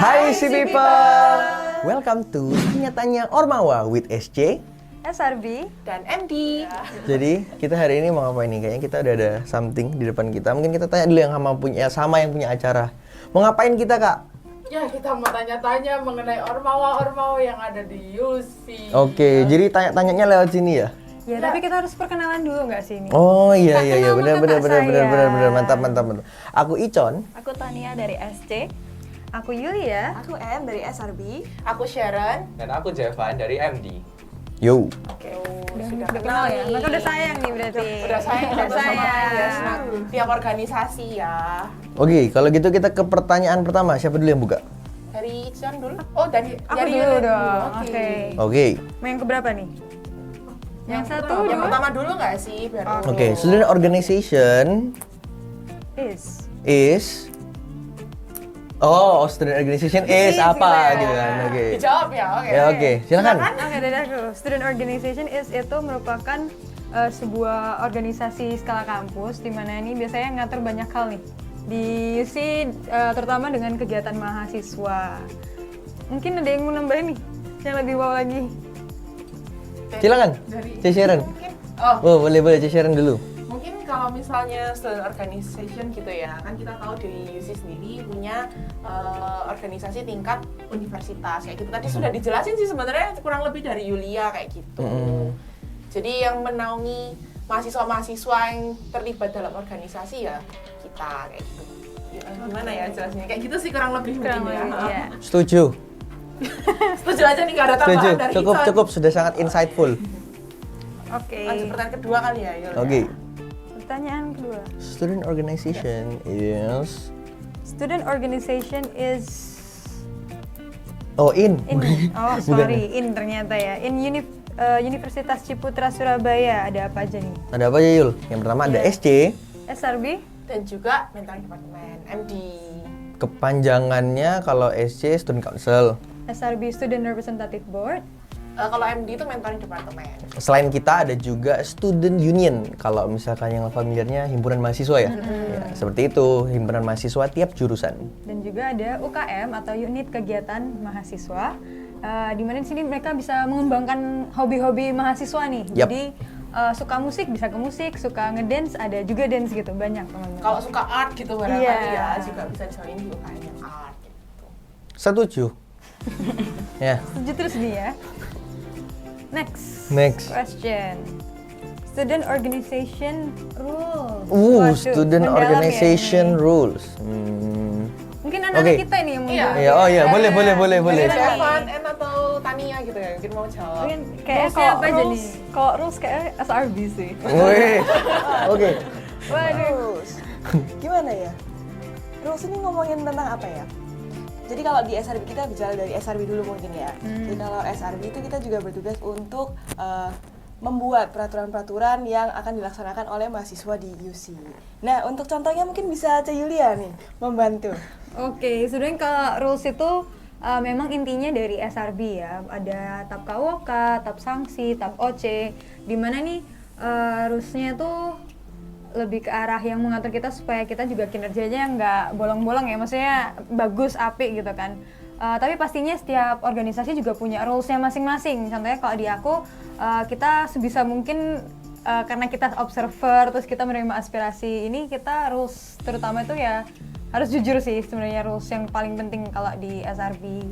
Hai si people, welcome to Tanya-Tanya Ormawa with SC, SRB, dan MD. Jadi kita hari ini mau ngapain nih? Kayaknya kita udah ada something di depan kita. Mungkin kita tanya dulu yang sama yang punya acara. Mau ngapain kita kak? Ya kita mau tanya-tanya mengenai Ormawa yang ada di UC. Oke, jadi tanya-tanyanya lewat sini ya? ya tapi kita harus perkenalan dulu nggak sih ini? Oh iya benar Kakak saya. mantap. Aku Icon. Aku Tania dari SC. Aku Yulia. Aku M dari SRB. Aku Sharon. Dan aku Jevan dari MD. Yo. Oke, Udah kenal ya? Maka udah sayang nih berarti. Udah sayang, Udah sama sayang. ya. Nah, tiap organisasi ya. Oke, kalau gitu kita ke pertanyaan pertama. Siapa dulu yang buka? Dari Icon dulu. Oh, dari Aku dari dulu Yulia dong. Oke. Oke. Oke. Mau yang keberapa nih? Yang satu, Yang dua, pertama dulu nggak sih? Biar Oke, student organization is student organization is apa gitu kan? Oke. Dijawab ya, oke. Ya oke, silakan. Oke, dari aku. Student organization itu merupakan sebuah organisasi skala kampus di mana ini biasanya ngatur banyak hal nih. Di UC terutama dengan kegiatan mahasiswa. Mungkin ada yang mau nambahin nih yang lebih wow lagi. Silakan. C. Sharon. Mungkin, Boleh C. Sharon dulu. mungkin kalau misalnya student organization gitu ya, kan kita tahu di UC sendiri punya organisasi tingkat universitas kayak gitu. Tadi sudah dijelasin sih sebenarnya kurang lebih dari Yulia kayak gitu. Jadi yang menaungi mahasiswa-mahasiswa yang terlibat dalam organisasi ya kita kayak gitu. Ya, gimana ya jelasinnya? Kayak gitu sih kurang lebih Kurang mungkin lebih, ya. ya. Setuju. Setuju aja nih, nggak ada Setuju. tambahan dari Icon. Cukup sudah sangat insightful. Oke. Lanjut pertanyaan kedua kali ya, Yul. Oke. Pertanyaan kedua. Student organization is in. Oh, sorry, in ternyata ya. Universitas Ciputra Surabaya ada apa aja nih? Ada apa ya Yul? Yang pertama ada SC. SRB, Dan juga mentoring departemen MD. Kepanjangannya kalau SC Student Council. SRB Student Representative Board. Kalau MD itu mentoring departemen. Selain kita ada juga Student Union. Kalau misalkan yang familiarnya himpunan mahasiswa ya. Ya, seperti itu, himpunan mahasiswa tiap jurusan. Dan juga ada UKM atau unit kegiatan mahasiswa. Di mana di sini mereka bisa mengembangkan hobi-hobi mahasiswa nih. Yap. Jadi suka musik bisa ke musik, suka ngedance ada juga dance gitu, banyak teman-teman. Kalau suka art gitu barangkali Iya. ya juga bisa join di UKM yang art gitu. Setuju. Ya, Setuju terus nih ya. Next question. Student organization rules. Waduh, student mendalam ya organization ini. rules. Mungkin anak-anak Oke. kita ini yang mau Iya. jawab. Ya, oh ya, boleh. Mungkin Evan, En atau Tania gitu ya, mungkin mau jawab. Mungkin Kayaknya rulesnya apa aja nih? kalau rules kayak SRB sih. Wih. Oke. Waduh. Gimana ya? Rules ini ngomongin tentang apa ya? Jadi kalau di SRB kita bicara dari SRB dulu mungkin ya. Jadi kalau SRB itu kita juga bertugas untuk membuat peraturan-peraturan yang akan dilaksanakan oleh mahasiswa di UC. Nah, untuk contohnya mungkin bisa Cak Yulia nih membantu. Oke, sebenarnya kalau rules itu memang intinya dari SRB ya. Ada tab KWK, tab sanksi, tab OC. Di mana nih rulesnya tuh lebih ke arah yang mengatur kita supaya kita juga kinerjanya nggak bolong-bolong ya. Maksudnya bagus, apik gitu kan. Tapi pastinya setiap organisasi juga punya rulesnya masing-masing. Contohnya kalau di aku, kita sebisa mungkin karena kita observer, terus kita menerima aspirasi ini, kita rules terutama itu ya harus jujur sih sebenarnya rules yang paling penting kalau di SRB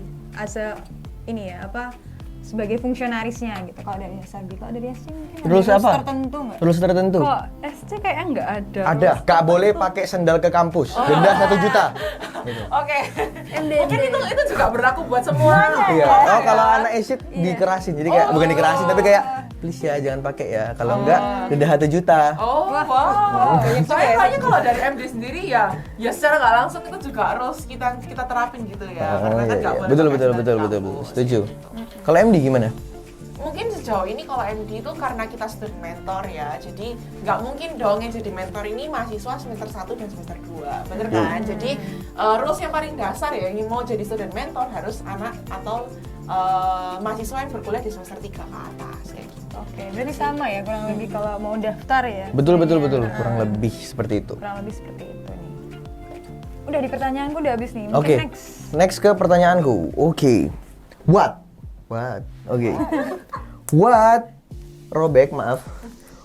sebagai fungsionarisnya gitu. Kalau dari SRB, kalau dari SC mungkin ada Rules apa? tertentu nggak? Rules tertentu. Kok SC kayaknya nggak ada. Ada, gak boleh pakai sendal ke kampus. Denda 1 juta. Gitu. Oke. Mungkin itu juga berlaku buat semua. Iya. Oh, kalau anak exit dikerasin. Jadi kayak bukan dikerasin tapi kayak please ya jangan pakai ya. Kalau enggak denda 1 juta. Oh, wow. Soalnya kayaknya kalau dari MD sendiri ya secara nggak langsung itu juga harus kita terapin gitu ya. Karena kan nggak boleh pakai Betul. sendal kampus. Setuju. Kalau MD gimana? Mungkin sejauh ini kalau MD itu karena kita student mentor ya, jadi nggak mungkin dong yang jadi mentor ini mahasiswa semester 1 dan semester 2, bener kan? Jadi rules yang paling dasar ya, yang mau jadi student mentor harus anak atau mahasiswa yang berkuliah di semester 3 ke atas kayak gitu. Oke, berarti sama ya kurang lebih kalau mau daftar ya? Betul. Kurang lebih seperti itu. Kurang lebih seperti itu nih. Udah di pertanyaanku udah habis nih. Mungkin Oke. next. Next ke pertanyaanku. Oke. What? Oke. What? Robek, maaf.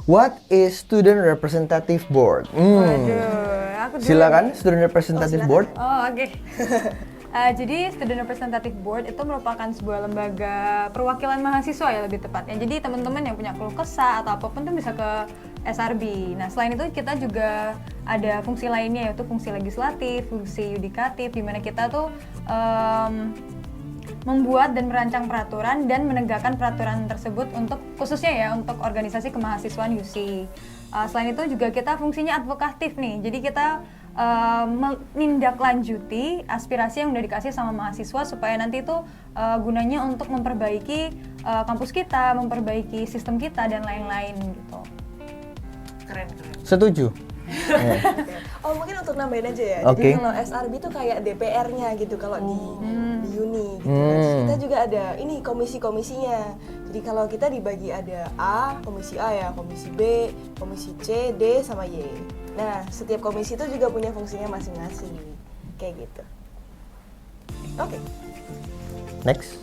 What is Student Representative Board? Waduh, aku dulu. Silakan, Student Representative Board. Oh, oke. Jadi Student Representative Board itu merupakan sebuah lembaga perwakilan mahasiswa ya lebih tepatnya. Jadi teman-teman yang punya keluh kesah atau apapun tuh bisa ke SRB. Nah selain itu kita juga ada fungsi lainnya yaitu fungsi legislatif, fungsi yudikatif, di mana kita tuh membuat dan merancang peraturan dan menegakkan peraturan tersebut untuk khususnya ya untuk organisasi kemahasiswaan UC. Selain itu juga kita fungsinya advokatif nih. Jadi kita menindaklanjuti aspirasi yang udah dikasih sama mahasiswa supaya nanti itu gunanya untuk memperbaiki kampus kita, memperbaiki sistem kita dan lain-lain gitu. Keren. Setuju. Oh mungkin untuk nambahin aja ya. Oke. Jadi kalau SRB itu kayak DPR-nya gitu kalau di uni. Gitu. Terus kita juga ada ini komisi-komisinya. Jadi kalau kita dibagi ada A, komisi A ya, komisi B, komisi C, D sama Y. Nah setiap komisi itu juga punya fungsinya masing-masing. Kayak gitu. Oke. Next.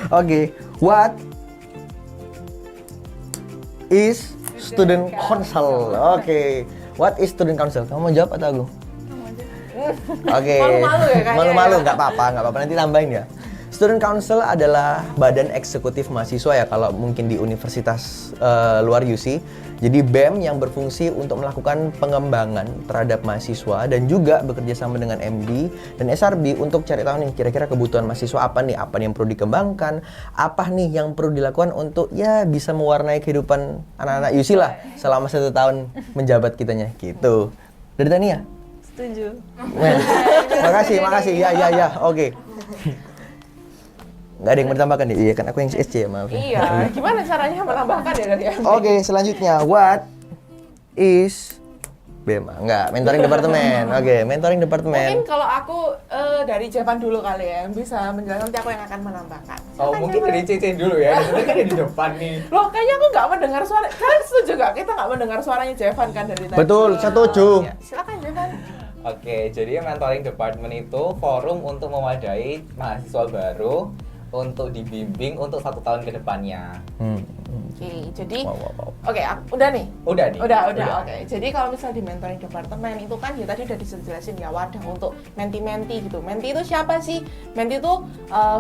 Oke. What is Student Council? Oke. What is Student Council? Kamu mau jawab atau aku? Oke. Malu-malu ya kayaknya Malu-malu, ya. nggak apa-apa, nanti tambahin ya. Student Council adalah badan eksekutif mahasiswa ya kalau mungkin di universitas luar UC. Jadi BEM yang berfungsi untuk melakukan pengembangan terhadap mahasiswa dan juga bekerja sama dengan MD dan SRB untuk cari tahu nih kira-kira kebutuhan mahasiswa apa nih yang perlu dikembangkan, apa nih yang perlu dilakukan untuk ya bisa mewarnai kehidupan anak-anak UC lah selama 1 tahun menjabat kitanya gitu. Dari Tania? Setuju. Makasih. Ya. Oke. Nggak ada yang mau ditambahkan nih? Iya kan aku yang SC ya, maaf. Iya, gimana caranya menambahkan ya dari MD? Oke, selanjutnya what is BEM? Enggak, mentoring departemen. Oke, mentoring Mungkin departemen. kalau aku dari Jevan dulu kali ya, yang bisa menjelaskan, nanti aku yang akan menambahkan. Oh, mungkin dari CC dulu ya. Kita kan ada di depan nih. Loh, kayaknya aku nggak mendengar suara. Kalian setuju nggak? Kita nggak mendengar suaranya Jevan kan dari tadi. Betul, setuju. Ya, silakan Jevan. Oke, jadi mentoring department itu forum untuk mewadai mahasiswa baru untuk dibimbing untuk 1 tahun ke depannya. Oke, jadi Wow. Oke, udah nih. Udah nih. Udah. Oke. Jadi kalau misalnya di mentoring departemen itu kan ya tadi udah dijelasin ya wadah untuk menti-menti gitu. Menti itu siapa sih? Menti itu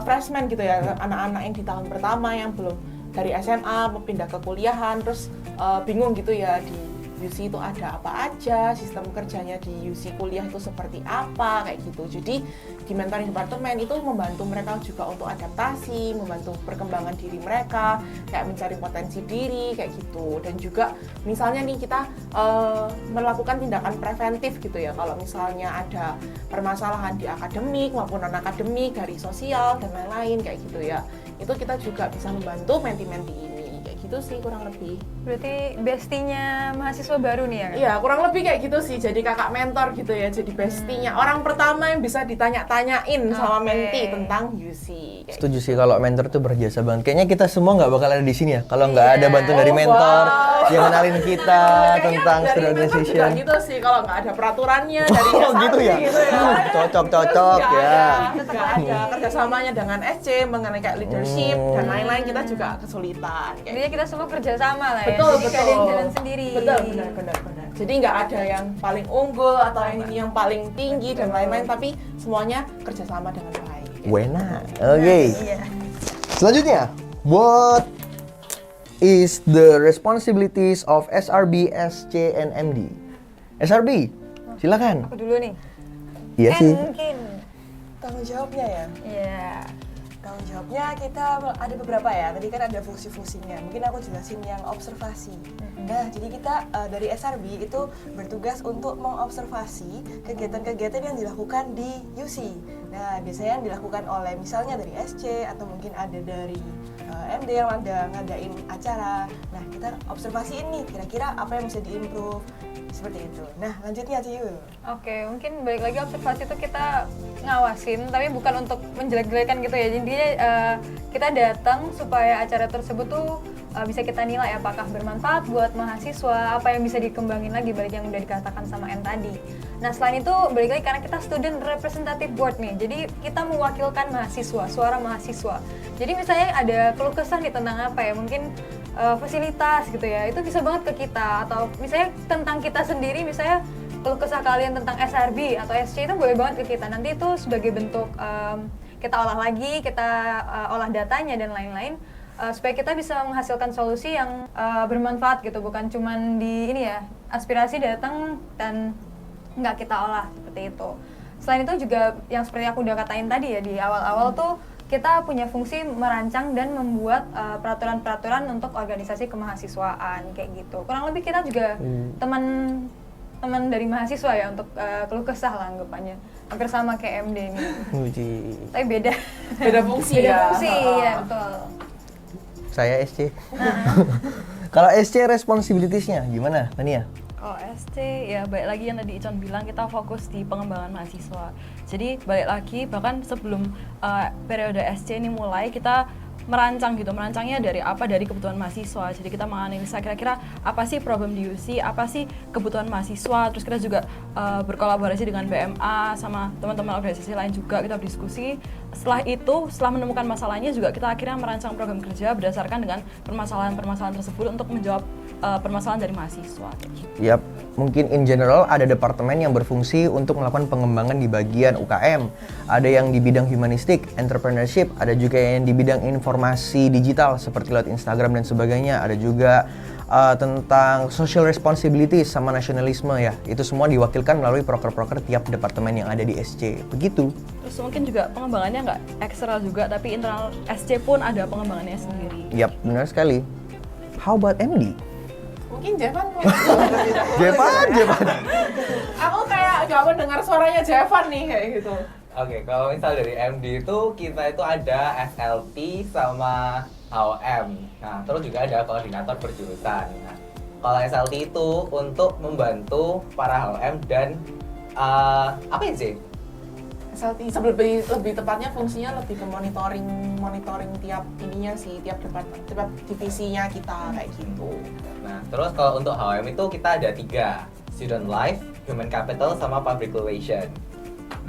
freshman gitu ya, anak-anak yang di tahun pertama yang belum dari SMA mau pindah ke kuliahan terus bingung gitu ya di UC itu ada apa aja, sistem kerjanya di UC kuliah itu seperti apa, kayak gitu. Jadi di mentoring departemen itu membantu mereka juga untuk adaptasi, membantu perkembangan diri mereka, kayak mencari potensi diri, kayak gitu. Dan juga misalnya nih kita melakukan tindakan preventif gitu ya, kalau misalnya ada permasalahan di akademik maupun non-akademik, dari sosial dan lain-lain kayak gitu ya. Itu kita juga bisa membantu menti-menti ini. Gitu sih kurang lebih. Berarti bestinya mahasiswa baru nih ya kan? Iya, kurang lebih kayak gitu sih. Jadi kakak mentor gitu ya, jadi bestinya. Orang pertama yang bisa ditanya-tanyain sama menti tentang UC. Kayak Setuju sih kalau mentor tuh berjasa banget. Kayaknya kita semua nggak bakal ada di sini ya kalau nggak ada bantuan dari Oh, mentor wow. yang kenalin kita Kayaknya tentang dari student mentor organization. juga gitu sih, kalau nggak ada peraturannya dari Oh, SRB gitu ya? gitu ya. Cocok Terus nggak ya. Nggak ada kerjasamanya dengan SC mengenai kayak leadership dan lain-lain, kita juga kesulitan. Kayak Intinya kita semua kerja sama lah ya. betul. Jadi nggak ada yang jalan sendiri. Betul, benar. Jadi nggak ada yang paling unggul atau ini yang paling tinggi dan lain-lain, tapi semuanya kerjasama dengan baik. Wena. Oke. Iya. Selanjutnya, what is the responsibilities of SRB, SC, and MD? SRB, silakan. Aku dulu nih. Iya sih. Mungkin. Tanggung jawabnya ya. Iya. Tanggung jawabnya kita ada beberapa ya. Tadi kan ada fungsi-fungsinya. Mungkin aku jelasin yang observasi. Nah, jadi kita dari SRB itu bertugas untuk mengobservasi kegiatan-kegiatan yang dilakukan di UC. Nah, biasanya yang dilakukan oleh misalnya dari SC atau mungkin ada dari MD yang ada ngadain acara. Nah, kita observasi ini kira-kira apa yang bisa diimprove seperti itu. Nah, lanjutnya Ciyu. Oke, mungkin balik lagi observasi itu kita ngawasin, tapi bukan untuk menjelek-jelekan gitu ya. Intinya kita datang supaya acara tersebut tuh bisa kita nilai apakah bermanfaat buat mahasiswa, apa yang bisa dikembangin lagi balik yang udah dikatakan sama N tadi. Nah selain itu balik lagi karena kita student representative board nih, jadi kita mewakilkan mahasiswa, suara mahasiswa. Jadi misalnya ada keluh kesah nih tentang apa ya, mungkin fasilitas gitu ya, itu bisa banget ke kita. Atau misalnya tentang kita sendiri, misalnya keluh kesah kalian tentang SRB atau SC itu boleh banget ke kita. Nanti itu sebagai bentuk kita olah lagi, kita olah datanya dan lain-lain. Supaya kita bisa menghasilkan solusi yang bermanfaat gitu, bukan cuman di ini ya, aspirasi datang dan nggak kita olah seperti itu. Selain itu juga yang seperti aku udah katain tadi ya, di awal-awal tuh kita punya fungsi merancang dan membuat peraturan-peraturan untuk organisasi kemahasiswaan kayak gitu. Kurang lebih kita juga teman dari mahasiswa ya untuk keluh kesah lah anggapannya. Hampir sama kayak MD ini. Tapi beda. Beda fungsi Beda ya. fungsi, ya betul. Saya SC. Kalau SC responsibilities-nya gimana, Tania? Kalau SC ya balik lagi yang tadi Icon bilang, kita fokus di pengembangan mahasiswa. Jadi balik lagi bahkan sebelum periode SC ini mulai kita merancang gitu, merancangnya dari apa, dari kebutuhan mahasiswa. Jadi kita menganalisa kira-kira apa sih problem di UC, apa sih kebutuhan mahasiswa, terus kita juga berkolaborasi dengan BMA sama teman-teman organisasi lain juga, kita berdiskusi. Setelah itu, setelah menemukan masalahnya juga kita akhirnya merancang program kerja berdasarkan dengan permasalahan-permasalahan tersebut untuk menjawab permasalahan dari mahasiswa. Yap, mungkin in general ada departemen yang berfungsi untuk melakukan pengembangan di bagian UKM. Ada yang di bidang humanistik, entrepreneurship, ada juga yang di bidang informasi digital seperti lewat Instagram dan sebagainya. Ada juga tentang social responsibility sama nasionalisme ya. Itu semua diwakilkan melalui proker-proker tiap departemen yang ada di SC. Begitu. Terus mungkin juga pengembangannya nggak eksternal juga, tapi internal SC pun ada pengembangannya sendiri. Yap, benar sekali. How about MD? Mungkin Jevan mau. Jevan. Aku kayak gak mendengar suaranya Jevan nih kayak gitu. Oke, kalau misal dari MD itu kita itu ada SLT sama HOM. Nah, terus juga ada koordinator berjurusan. Nah, kalau SLT itu untuk membantu para HOM dan apa ya sih? SLT lebih tepatnya fungsinya lebih ke monitoring tiap ininya sih, tiap divisinya kita kayak gitu. Nah, terus kalau untuk HOM itu kita ada 3, Student Life, Human Capital, sama Public Relation.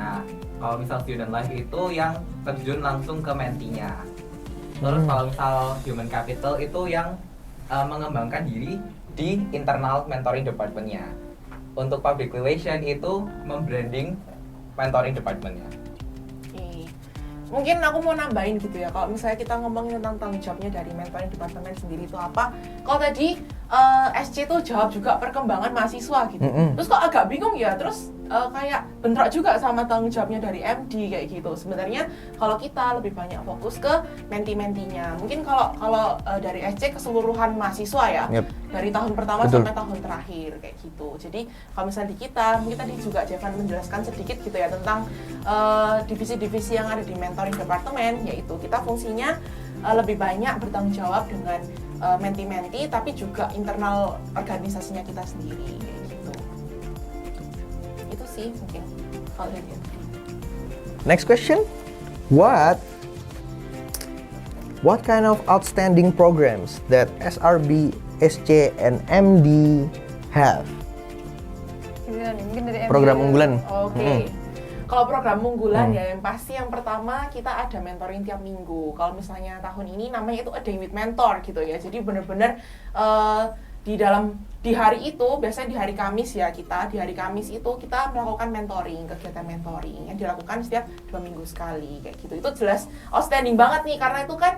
Nah, kalau misal Student Life itu yang terjun langsung ke mentinya. Terus kalau misal Human Capital itu yang mengembangkan diri di internal mentoring departmentnya. Untuk Public Relation itu membranding mentoring departmentnya. Oke. Mungkin aku mau nambahin gitu ya, kalau misalnya kita ngomongin tentang tanggung jawabnya dari mentoring departemen sendiri itu apa. Kalau tadi SC tuh jawab juga perkembangan mahasiswa gitu. Terus kok agak bingung ya, terus kayak bentrok juga sama tanggung jawabnya dari MD kayak gitu. Sebenarnya kalau kita lebih banyak fokus ke menti-mentinya. Mungkin kalau dari SC keseluruhan mahasiswa ya. Yep. Dari tahun pertama Betul. sampai tahun terakhir kayak gitu. Jadi kalau misalnya di kita, mungkin tadi juga Jevan menjelaskan sedikit gitu ya tentang divisi-divisi yang ada di mentoring departemen, yaitu kita fungsinya lebih banyak bertanggung jawab dengan menti-menti, tapi juga internal organisasinya kita sendiri kayak gitu. Itu sih mungkin kalau dari MD. Next question. What kind of outstanding programs that SRB, SC, and MD have? Gimana nih? Mungkin dari MD Program dulu. unggulan. Oke. Kalau program unggulan ya, yang pasti yang pertama kita ada mentoring tiap minggu. Kalau misalnya tahun ini namanya itu A Day with Mentor gitu ya. Jadi benar-benar di hari itu, biasanya di hari Kamis ya di hari Kamis itu kita melakukan mentoring, kegiatan mentoring yang dilakukan setiap 2 minggu sekali kayak gitu. Itu jelas outstanding banget nih, karena itu kan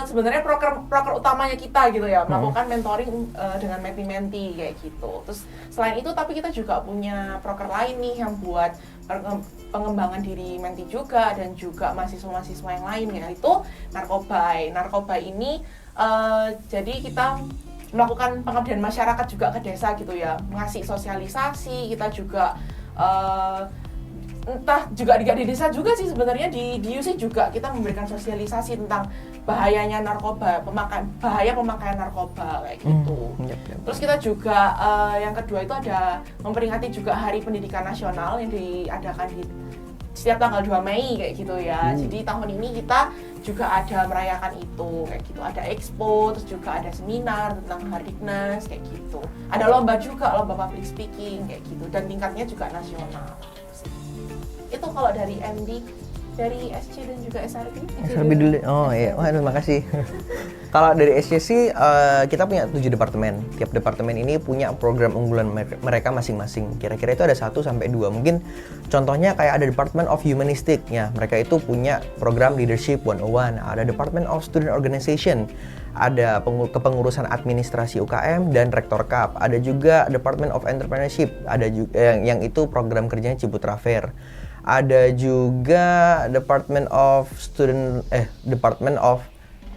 sebenarnya proker utamanya kita gitu ya, melakukan mentoring dengan menti-menti kayak gitu. Terus selain itu tapi kita juga punya proker lain nih yang buat pengembangan diri menti juga dan juga mahasiswa-mahasiswa yang lain, yaitu Narkobai. Narkobai ini jadi kita melakukan pengabdian masyarakat juga ke desa gitu ya, ngasih sosialisasi. Kita juga entah juga di desa juga sih sebenarnya, di UC juga kita memberikan sosialisasi tentang bahayanya narkoba, bahaya pemakaian narkoba kayak gitu. Terus kita juga yang kedua itu ada memperingati juga Hari Pendidikan Nasional yang diadakan di setiap tanggal 2 Mei kayak gitu ya. Jadi tahun ini kita juga ada merayakan itu kayak gitu. Ada expo, terus juga ada seminar tentang Hardiknas kayak gitu. Ada lomba juga, lomba public speaking kayak gitu, dan tingkatnya juga nasional. Itu kalau dari MD, dari SC dan juga SRB. SRB dulu. Oh iya, terima kasih. Kalau dari SC sih kita punya 7 departemen. Tiap departemen ini punya program unggulan mereka masing-masing. Kira-kira itu ada 1 sampai 2. Mungkin contohnya kayak ada Department of Humanistic ya. Mereka itu punya program Leadership 101. Ada Department of Student Organization. Ada kepengurusan administrasi UKM dan Rektor Cup. Ada juga Department of Entrepreneurship. Ada juga yang itu program kerjanya Ciputra Fair. Ada juga Department of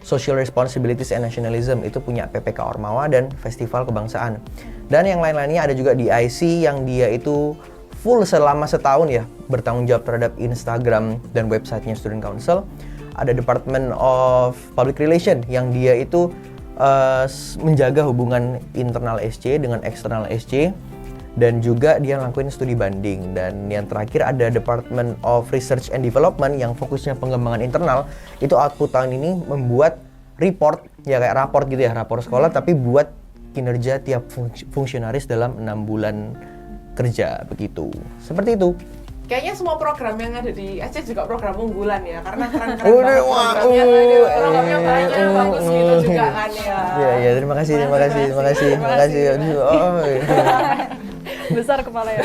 Social Responsibilities and Nationalism, itu punya PPK Ormawa dan Festival Kebangsaan. Dan yang lain-lainnya ada juga DIC yang dia itu full selama setahun ya bertanggung jawab terhadap Instagram dan websitenya Student Council. Ada Department of Public Relation yang dia itu menjaga hubungan internal SC dengan eksternal SC. Dan juga dia ngelakuin studi banding. Dan yang terakhir ada Department of Research and Development yang fokusnya pengembangan internal. Itu output tahun ini membuat report, ya kayak raport gitu ya, rapor sekolah, tapi buat kinerja tiap fungsionaris dalam 6 bulan kerja, begitu. Seperti itu. Kayaknya semua program yang ada di SC juga program unggulan ya, karena keren-keren Udah, banget wah, programnya banyak, bagus gitu juga kan ya. Iya, terima kasih. Oh, Besar kepala ya.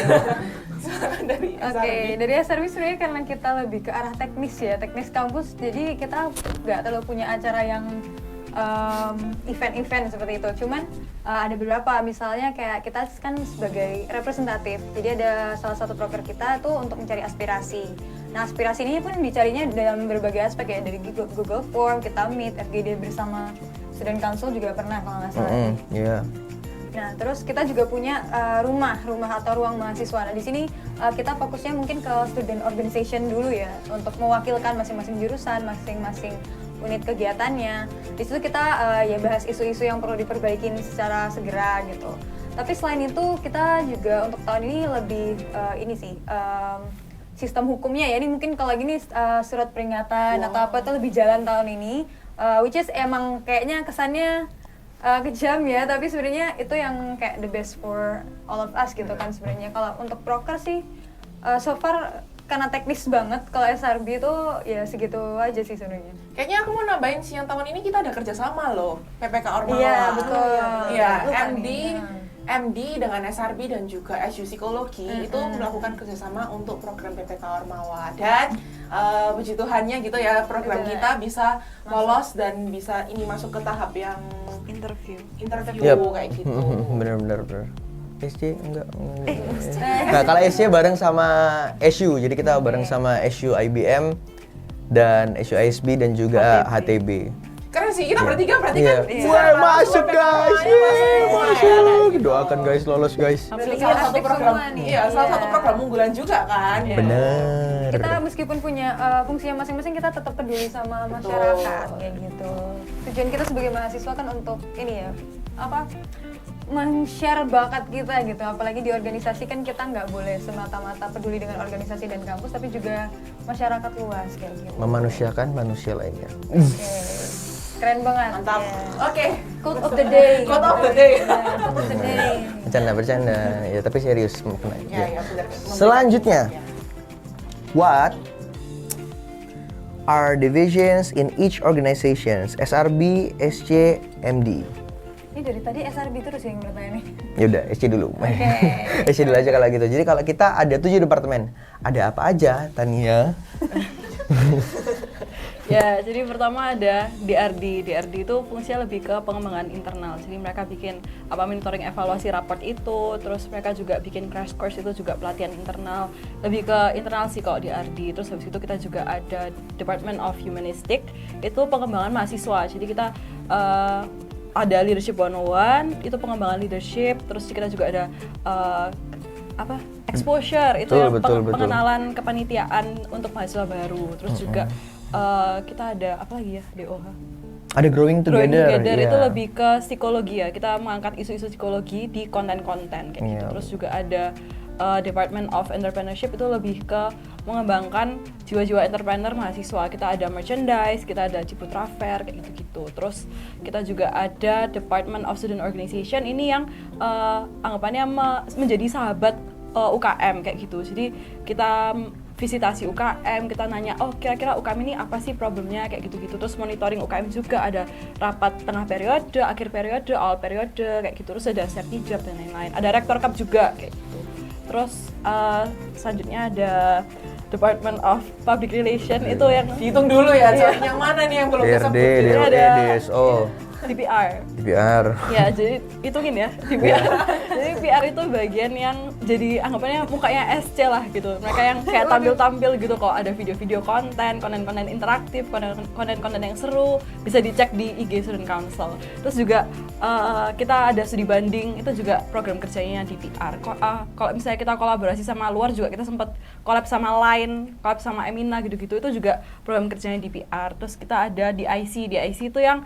Dari Oke, dari SRB sebenarnya karena kita lebih ke arah teknis ya, teknis kampus, jadi kita nggak terlalu punya acara yang event-event seperti itu. Cuman ada beberapa, misalnya kayak kita kan sebagai representatif, jadi ada salah satu proker kita tuh untuk mencari aspirasi. Nah, aspirasi ini pun dicarinya dalam berbagai aspek ya, dari Google Form, kita meet, FGD bersama Student Council juga pernah kalau nggak salah. Iya. Nah, terus kita juga punya rumah atau ruang mahasiswa. Nah, di sini kita fokusnya mungkin ke student organization dulu ya, untuk mewakilkan masing-masing jurusan, masing-masing unit kegiatannya. Di situ kita ya bahas isu-isu yang perlu diperbaikin secara segera gitu. Tapi selain itu kita juga untuk tahun ini lebih sistem hukumnya ya. Ini mungkin kalau gini surat peringatan atau apa itu lebih jalan tahun ini, which is emang kayaknya kesannya kejam ya, tapi sebenarnya itu yang kayak the best for all of us gitu kan sebenarnya. Kalau untuk proker sih so far karena teknis banget, kalau SRB itu ya segitu aja sih sebenarnya. Kayaknya aku mau nambahin sih, yang tahun ini kita ada kerjasama loh, PPK Ormawa. Iya, betul. Iya, MD dengan SRB dan juga SU Psikologi itu melakukan kerjasama untuk program PPK Ormawa. Dan puji Tuhannya gitu ya, program kita bisa lolos dan bisa ini masuk ke tahap yang interview kayak gitu. Bener. SC enggak. Nah, kalau SC bareng sama SU, jadi kita bareng sama SU IBM dan SU ISB dan juga HTB. Keren sih, kita bertiga berarti kan bisa masuk guys. Masuk. Doakan guys, lolos guys. Berarti salah satu program, salah satu program unggulan juga kan. Bener. Kita meskipun punya fungsinya masing-masing, kita tetap peduli sama masyarakat kayak gitu. Tujuan kita sebagai mahasiswa kan untuk ini ya, men-share bakat kita gitu, apalagi di organisasi kan kita nggak boleh semata-mata peduli dengan organisasi dan kampus, tapi juga masyarakat luas kayak gitu. Memanusiakan manusia lainnya. Keren banget. Mantap. Ya. Oke. Quote of the day. Quote of the day. Quote of the day. Bercanda ya, tapi serius makna. Ya, benar. Selanjutnya, what are divisions in each organizations? SRB, SC, MD. Ini dari tadi SRB terus yang bertanya nih. Yaudah, SC dulu. SC dulu aja kalau gitu. Jadi kalau kita ada 7 departemen, ada apa aja, Tania? Ya, jadi pertama ada DRD. DRD itu fungsinya lebih ke pengembangan internal. Jadi mereka bikin monitoring evaluasi raport itu, terus mereka juga bikin crash course, itu juga pelatihan internal. Lebih ke internal sih kalau DRD. Terus habis itu kita juga ada Department of Humanistic, itu pengembangan mahasiswa. Jadi kita ada Leadership 101, itu pengembangan leadership. Terus kita juga ada exposure, itu betul. pengenalan kepanitiaan untuk mahasiswa baru. Terus juga kita ada apa lagi ya, DOH? Ada Growing Together, itu lebih ke psikologi ya. Kita mengangkat isu-isu psikologi di konten-konten kayak gitu. Terus juga ada Department of Entrepreneurship itu lebih ke mengembangkan jiwa-jiwa entrepreneur mahasiswa. Kita ada merchandise, kita ada Ciputra Fair kayak gitu-gitu. Terus kita juga ada Department of Student Organization, ini yang anggapannya menjadi sahabat UKM kayak gitu. Jadi kita visitasi UKM, kita nanya, oh kira-kira UKM ini apa sih problemnya kayak gitu-gitu. Terus monitoring UKM juga, ada rapat tengah periode, akhir periode, awal periode kayak gitu. Terus ada sertijab dan lain-lain. Ada Rector Cup juga kayak gitu. Terus selanjutnya ada Department of Public Relation, itu yang Dihitung dulu ya, yang mana nih yang belum DRD, disebut? DOE, ada- DSO, DPR. DPR. Ya, jadi hitungin ya, DPR. Jadi PR itu bagian yang jadi anggapannya mukanya SC lah gitu. Mereka yang kayak tampil-tampil gitu, kok ada video-video konten-konten interaktif, konten-konten yang seru, bisa dicek di IG Student Council. Terus juga kita ada studi banding, itu juga program kerjanya di PR. Kalau misalnya kita kolaborasi sama luar juga, kita sempat collab sama Line, collab sama Emina gitu-gitu, itu juga program kerjanya di PR. Terus kita ada di IC itu yang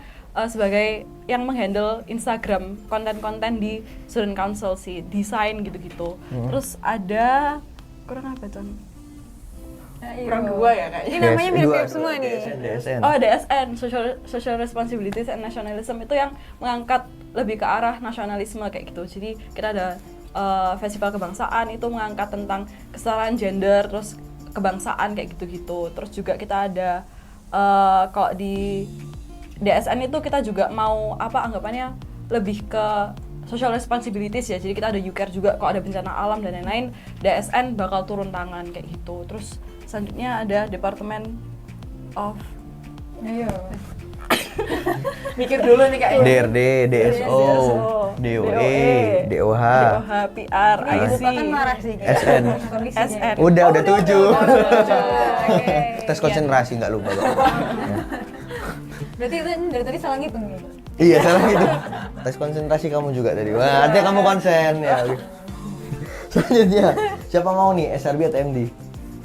sebagai yang menghandle Instagram konten-konten di Student Council sih, desain gitu-gitu. Terus ada kurang apa Con? Kurang dua ya kayaknya. Ini namanya DS2, mirip-mirip semua nih. DSN. Oh, DSN, Social Responsibilities and Nationalism, itu yang mengangkat lebih ke arah nasionalisme kayak gitu. Jadi kita ada festival kebangsaan, itu mengangkat tentang kesetaraan gender, terus kebangsaan kayak gitu-gitu. Terus juga kita ada kalau di DSN itu kita juga mau anggapannya lebih ke social responsibilities ya. Jadi kita ada UCARE juga, kalau ada bencana alam dan lain-lain, DSN bakal turun tangan kayak gitu. Terus selanjutnya ada Department of Mikir dulu nih kayaknya. DRD, DSO, DOE, DOH, PR, IC, Bukan marah sih. SN. SN. Udah 7. Oke. Tes konsentrasi nggak lupa kok. Berarti itu dari tadi salah ngitung nih. Iya, salah gitu. Tes konsentrasi kamu juga tadi. Wah, artinya kamu konsen ya. Selanjutnya, siapa mau nih, SRB atau MD?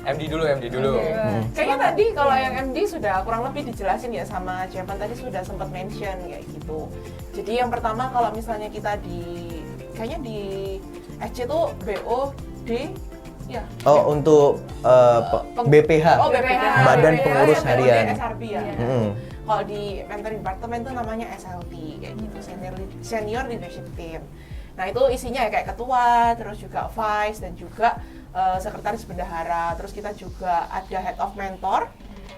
MD dulu. Kayaknya tadi kalau yang MD sudah kurang lebih dijelasin ya sama Jepan, tadi sudah sempat mention kayak gitu. Jadi yang pertama kalau misalnya kita kayaknya di SC tuh BOD ya. Oh, untuk BPH. Oh, BPH. Badan BPH Pengurus yang Harian. BOD SRB ya. Mm. Kalau di mentoring department tuh namanya SLT kayak gitu, senior leadership team. Nah itu isinya ya kayak ketua, terus juga vice dan juga sekretaris bendahara. Terus kita juga ada head of mentor.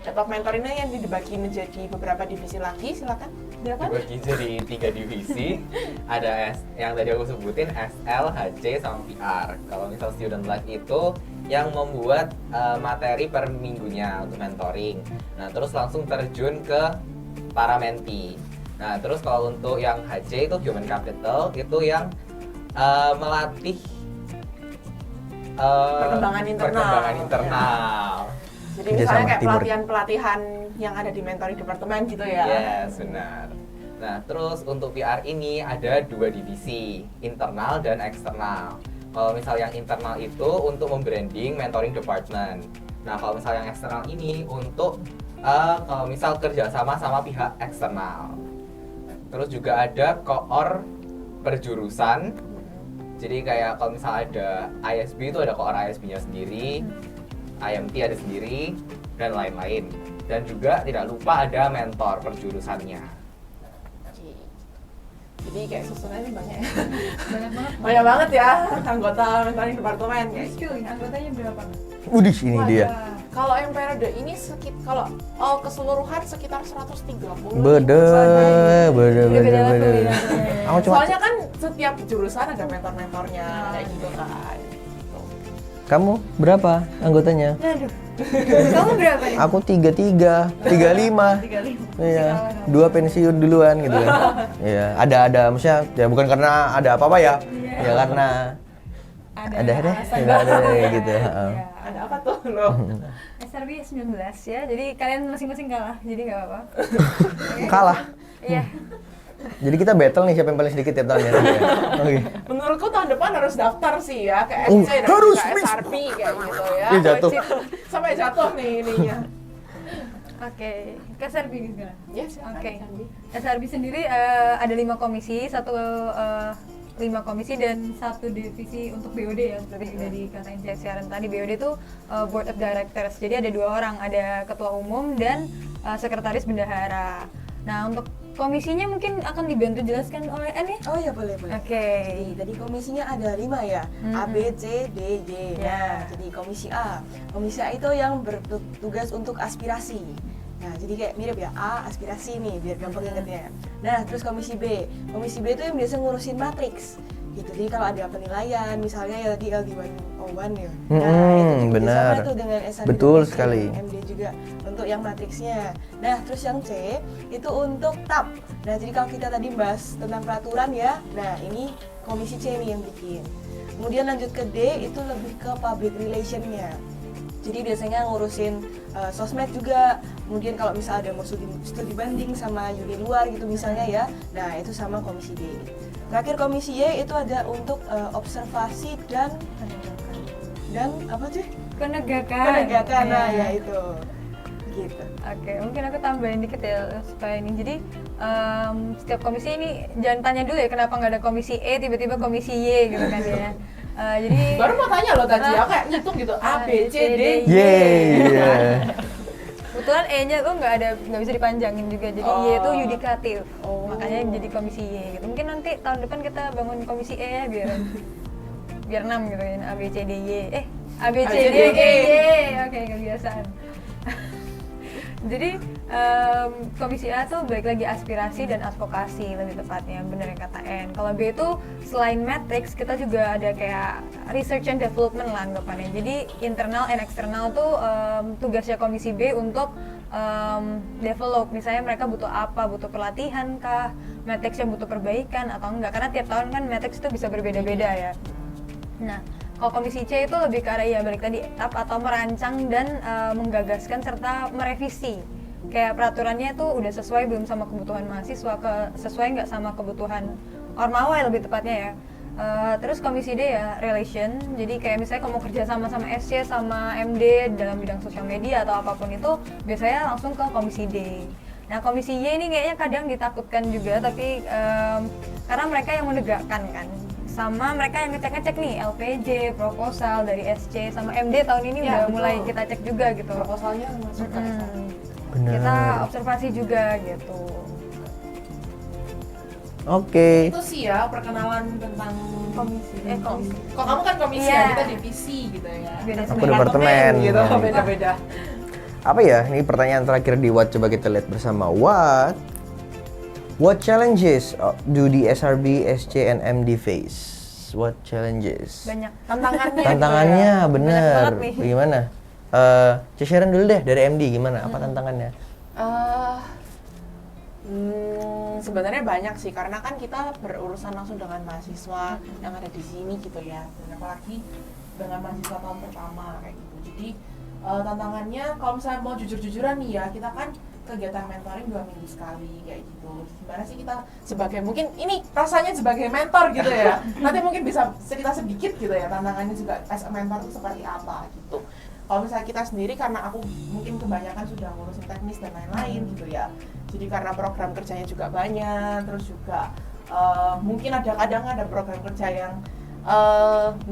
Head of mentor ini yang dibagi menjadi beberapa divisi lagi. Silakan. Silakan. Dibagi jadi 3 divisi. Ada yang tadi aku sebutin, SL, HC, sama PR. Kalau misal student life itu yang membuat materi per minggunya untuk mentoring. Nah, terus langsung terjun ke para mentee. Nah, terus kalau untuk yang HC itu human capital, itu yang melatih Perkembangan internal. Jadi Kerja misalnya sama kayak teamwork. pelatihan-pelatihan yang ada di mentoring departemen gitu ya. Yes, benar. Nah, terus untuk PR ini ada 2 divisi, internal dan eksternal. Kalau misal yang internal itu untuk membranding mentoring department. Nah, kalau misal yang eksternal ini untuk kalau misal kerjasama sama pihak eksternal. Terus juga ada koor perjurusan. Jadi kayak kalau misal ada ISB itu ada koor ISB-nya sendiri, IMT ada sendiri, dan lain-lain. Dan juga tidak lupa ada mentor perjurusannya. Oke. Jadi kayak susunannya banyak ya. Banyak banget. Banyak banget ya anggota mentoring departemen kayak gitu. Cuy, anggotanya berapa? Udih, ini dia. Kalau yang periode ini kalau keseluruhan sekitar 130. Beda. Beda-beda level ya. Aku cuma Soalnya kan setiap jurusan ada mentor-mentornya kayak gitu kan. kamu berapa anggotanya? Aduh. Kamu berapa nih? Aku 33, 35. 35. Iya, 2 pensiun duluan gitu kan. Iya, ada maksudnya ya bukan karena ada apa-apa ya. Ya karena ada deh, gitu. Heeh. Ada apa tuh lo? SRB 19 ya, jadi kalian masing-masing kalah, jadi nggak apa-apa. Kalah. Iya. Jadi kita battle nih siapa yang paling sedikit tiap tahun ya. Oke. Menurutku tahun depan harus daftar sih ya ke Oh, SC dan harus, juga Miss. SRP kayak gitu ya. Ih, jatuh. Wajib. Sampai jatuh nih ininya. Oke, ke SRB sekarang. Ya, silakan, Oke. Sandi. SRB sendiri ada 5 komisi, 1 5 komisi dan 1 divisi untuk BOD ya, seperti udah dikatain Siaran tadi. BOD itu Board of Directors, jadi ada 2 orang, ada ketua umum dan sekretaris bendahara. Nah, untuk komisinya mungkin akan dibantu jelaskan oleh N ya? Oh iya, boleh. Oke. Jadi tadi komisinya ada 5 ya, A, B, C, D, Y. Nah, jadi komisi A. Komisi A itu yang bertugas untuk aspirasi. Nah, jadi kayak mirip ya, A aspirasi nih, biar gampang ingetnya. Nah, terus komisi B. Komisi B itu yang biasa ngurusin matriks. Gitu. Jadi kalau ada penilaian, misalnya ya tadi LD101 ya. Nah, itu juga benar. sama tuh dengan SRB Betul dan sekali. MD juga untuk yang matriksnya. Nah, terus yang C itu untuk TAP. Nah, jadi kalau kita tadi bahas tentang peraturan ya, nah ini komisi C nih yang bikin. Kemudian lanjut ke D itu lebih ke public relation-nya. Jadi biasanya ngurusin sosmed juga. Kemudian kalau misalnya ada mau studi banding sama uni luar gitu misalnya ya, nah itu sama komisi D. Terakhir komisi Y itu ada untuk observasi dan apa sih? Penegakan, nah ya itu. Gitu. Oke, mungkin aku tambahin dikit ya supaya ini. Jadi setiap komisi ini jangan tanya dulu ya kenapa nggak ada komisi E tiba-tiba komisi Y gitu kan ya. Jadi Baru mau tanya loh tadi, aku kayak ngitung gitu A, B, C, D, Y. Yeay. kebetulan E-nya tuh nggak bisa dipanjangin juga, jadi Y itu yudikatif, makanya jadi komisi Y gitu. Mungkin nanti tahun depan kita bangun komisi E ya biar 6 gitu ya, A B C D Y, A B C D E Y, oke kebiasaan. Jadi komisi A tuh balik lagi aspirasi dan advokasi lebih tepatnya, bener yang kata N. Kalau B itu selain matrix kita juga ada kayak research and development lah anggapannya. Jadi internal and external tuh tugasnya komisi B untuk develop. Misalnya mereka butuh apa, butuh pelatihan kah, matrixnya butuh perbaikan atau enggak, karena tiap tahun kan matrix itu bisa berbeda-beda ya. Nah, kalau komisi C itu lebih ke arah ya balik tadi atau merancang dan menggagaskan serta merevisi. Kayak peraturannya itu udah sesuai belum sama kebutuhan mahasiswa, sesuai nggak sama kebutuhan ormawa lebih tepatnya ya. Terus komisi D ya relation. Jadi kayak misalnya kamu kerja sama SC sama MD dalam bidang sosial media atau apapun itu biasanya langsung ke komisi D. Nah komisi Y ini kayaknya kadang ditakutkan juga tapi karena mereka yang menegakkan kan. Sama mereka yang ngecek-ngecek nih LPJ, proposal dari SC sama MD tahun ini ya, udah mulai kita cek juga gitu. Proposalnya masuk ke Benar. Kita observasi juga gitu. Oke. Itu sih ya perkenalan tentang Komisi. Kok kamu kan komisi Iya. ya, kita divisi gitu ya. Beda Aku departemen. gitu, Nah. beda-beda. Apa ya? Ini pertanyaan terakhir di What, coba kita lihat bersama. What challenges do the SRB, SC, and MD face? What challenges? Banyak. Tantangannya. Tantangannya Banyak bener. banget nih. Gimana? Sharon dulu deh dari MD gimana? Apa tantangannya? Sebenarnya banyak sih karena kan kita berurusan langsung dengan mahasiswa yang ada di sini gitu ya, dan apalagi dengan mahasiswa tahun pertama kayak gitu. Jadi tantangannya kalau misalnya mau jujur-jujuran nih ya, kita kan kegiatan mentoring 2 minggu sekali kayak gitu. Gimana sih kita sebagai, mungkin ini rasanya sebagai mentor gitu ya, nanti mungkin bisa cerita sedikit gitu ya tantangannya juga as a mentor itu seperti apa gitu. Kalau misalnya kita sendiri, karena aku mungkin kebanyakan sudah ngurusin teknis dan lain-lain gitu ya, jadi karena program kerjanya juga banyak, terus juga mungkin kadang ada program kerja yang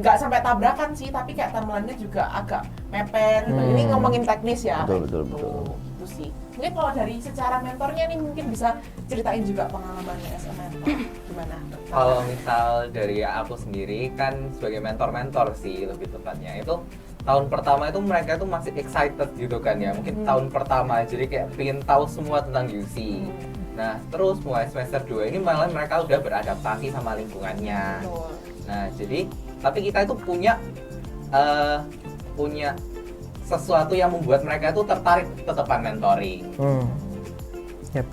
nggak sampai tabrakan sih, tapi kayak timeline-nya juga agak mepet gitu. Ini ngomongin teknis ya. Betul. Itu sih. Mungkin kalau dari secara mentornya nih mungkin bisa ceritain juga pengalamannya as a mentor. Gimana? Kalau misal dari aku sendiri kan sebagai mentor-mentor sih lebih tepatnya itu tahun pertama itu mereka tuh masih excited gitu kan ya, mungkin tahun pertama jadi kayak pengen tahu semua tentang UC. Nah terus mulai semester 2 ini malah mereka udah beradaptasi sama lingkungannya. Betul. Nah jadi tapi kita itu punya sesuatu yang membuat mereka itu tertarik tetepan mentoring. Yap.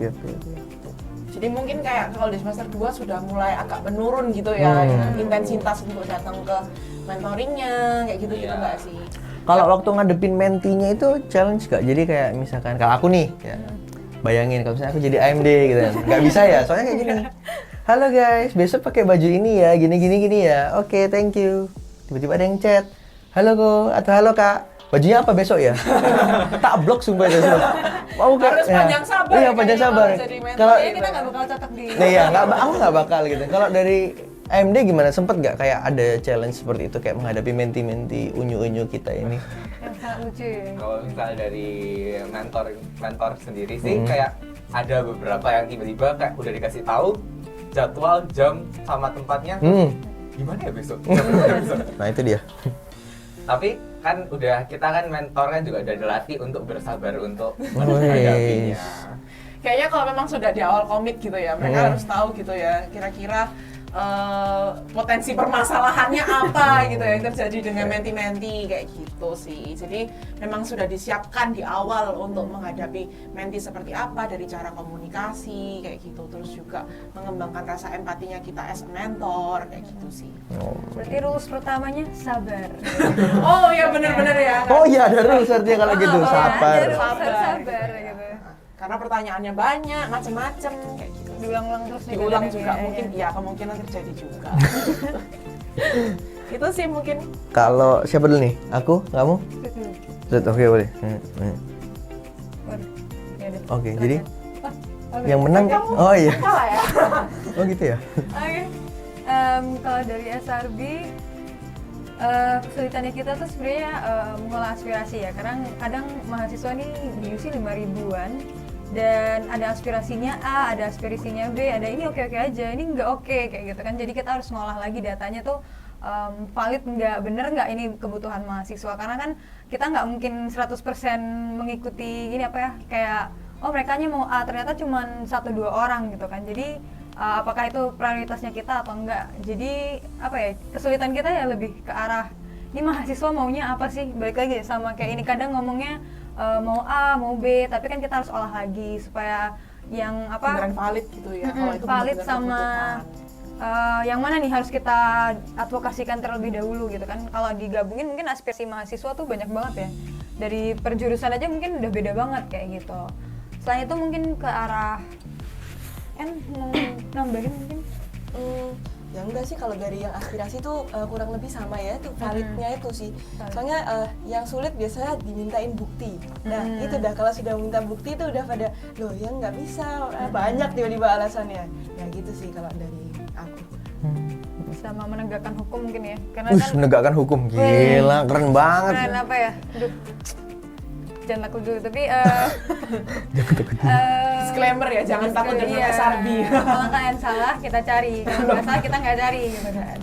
Jadi mungkin kayak kalau di semester 2 sudah mulai agak menurun gitu ya, intensitas untuk datang ke mentoringnya, kayak gitu gitu nggak sih? Kalau waktu ngadepin mentinya itu challenge gak? Jadi kayak misalkan kalau aku nih, ya, bayangin kalau misalnya aku jadi AMD gitu kan, nggak bisa ya, soalnya kayak gini. Halo guys, besok pakai baju ini ya, gini ya. Oke, thank you. Tiba-tiba ada yang chat, halo Ko, atau halo Kak. Bajunya apa besok ya? Tak blok sumpah itu. Mau Harus panjang sabar. Iya, ya, panjang kayaknya sabar. kalau jadi mentor Kalau Jadi kita nggak bakal cocok di. Nah, iya, aku nggak bakal gitu. Kalau dari AMD gimana? Sempet nggak kayak ada challenge seperti itu kayak menghadapi menti-menti unyu-unyu kita ini? Yang sangat lucu ya. Kalau misalnya dari mentor sendiri sih kayak ada beberapa yang tiba-tiba kayak udah dikasih tahu jadwal, jam sama tempatnya. Gimana ya besok? Jam berapa ya besok? Nah itu dia. Tapi kan kita kan mentor kan juga udah dilatih untuk bersabar untuk Wih. menghadapinya. Kayaknya kalau memang sudah di awal komit gitu ya, mereka harus tahu gitu ya, kira-kira potensi permasalahannya apa gitu ya yang terjadi dengan menti-menti kayak gitu sih. Jadi memang sudah disiapkan di awal untuk menghadapi menti seperti apa, dari cara komunikasi kayak gitu, terus juga mengembangkan rasa empatinya kita as a mentor kayak gitu sih. Berarti rules pertamanya sabar. Oh iya benar-benar ya. Oh iya ada rules artinya kalau gitu, Oh, sabar. ada rules, Sabar. harus sabar gitu. Karena pertanyaannya banyak, macem-macem kayak gitu. Diulang-ulang terus Diulang juga ya, mungkin, ya. ya kemungkinan terjadi juga. Itu sih mungkin. Kalau siapa dulu nih? Aku? Kamu? Zut, oke boleh. Waduh, ya udah. Oke, jadi Oke. yang menang, oh iya, Salah ya? oh gitu ya. Oke. Kalau dari SRB, kesulitannya kita tuh sebenarnya mengolah aspirasi ya. Karena kadang mahasiswa nih di UC 5.000-an dan ada aspirasinya A, ada aspirasinya B, ada ini oke-oke aja, ini nggak oke kayak gitu kan. Jadi kita harus ngolah lagi datanya tuh valid nggak, bener nggak ini kebutuhan mahasiswa. Karena kan kita nggak mungkin 100% mengikuti ini apa ya, kayak oh merekanya mau A, ternyata cuma 1-2 orang gitu kan. Jadi apakah itu prioritasnya kita atau enggak. Jadi apa ya, kesulitan kita ya lebih ke arah ini mahasiswa maunya apa sih. Balik lagi sama kayak ini, kadang ngomongnya mau A, mau B, tapi kan kita harus olah lagi supaya yang apa Beneran valid gitu ya. Kalau itu valid benar-benar sama kebutuhan. yang mana nih harus kita advokasikan terlebih dahulu gitu kan. Kalau digabungin mungkin aspirasi mahasiswa tuh banyak banget ya. Dari perjurusan aja mungkin udah beda banget kayak gitu. Selain itu mungkin ke arah mau nambahin mungkin. Ya enggak sih, kalau dari yang aspirasi tuh kurang lebih sama ya, tuh validnya itu sih. Soalnya yang sulit biasanya dimintain bukti. Nah itu dah, kalau sudah minta bukti itu udah pada loh ya nggak bisa, banyak tiba-tiba alasannya. Ya gitu sih kalau dari aku. Sama menegakkan hukum mungkin ya. Karena Wih, kan menegakkan hukum, gila, keren banget. keren apa ya? Aduh. Jangan takut dulu, tapi Disclaimer ya, jangan takut dengan iya. SRB. Kalau kalian salah, kita cari. Kalau nggak salah, kita nggak cari gitu kan.